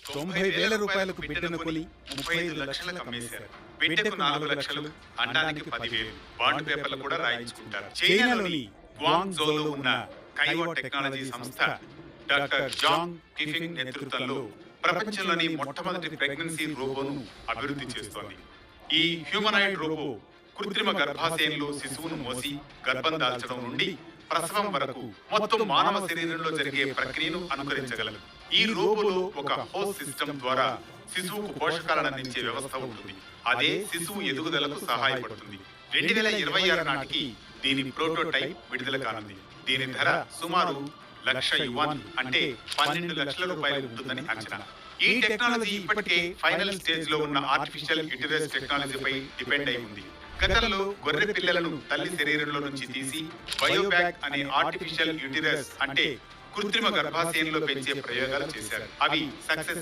90,000 రూపాయలకు బిడ్డను కొని 35 లక్షలకు అమ్మేశారు. బిడ్డకు 4 లక్షలు, అండానికి 10,000. బాండ్ పేపర్లు కూడా రాయించుకుంటారు. చైనాలోని గ్వాంగ్జోలో ఉన్న కైవో టెక్నాలజీ సంస్థ డాక్టర్ జాంగ్ కిఫింగ్ నేతృత్వంలో ప్రపంచంలోని మొట్టమొదటి ప్రెగ్నెన్సీ రోబోను అభివృద్ధి చేస్తోంది. ఈ హ్యూమనాయిడ్ రోబో కృత్రిమ గర్భాశయంలో శిశువును మోసి గర్భం దాల్చడం నుండి ప్రసవం వరకు మొత్తం మానవ శరీరంలో జరిగే ప్రక్రియను అనుకరించగలదు. ఈ రోబోలో ఒక హోస్ట్ సిస్టమ్ ద్వారా శిశువుకు పోషకాలను అందించే వ్యవస్థ ఉంటుంది. అదే శిశువు ఎదుగుదలకు సహాయపడుతుంది. 2026 నాటికి దీని ప్రోటోటైప్ విడుదల కానుంది. దీని ధర సుమారు $1,00,000 అంటే 12 లక్షల రూపాయలు ఉంటుందని అంచనా. ఈ టెక్నాలజీ ఇప్పటికే ఫైనల్ స్టేజ్ లో ఉన్న ఆర్టిఫిషియల్ యూటరస్ టెక్నాలజీపై డిపెండ్ అయి ఉంది. గతంలో గొర్రె పిల్లలను తల్లి శరీరంలో నుంచి తీసి బయోబ్యాగ్ అనే ఆర్టిఫిషియల్ యూటరస్ అంటే కృత్రిమ గర్భాశయంలో పెంచే ప్రయోగాలు చేశారు. అవి సక్సెస్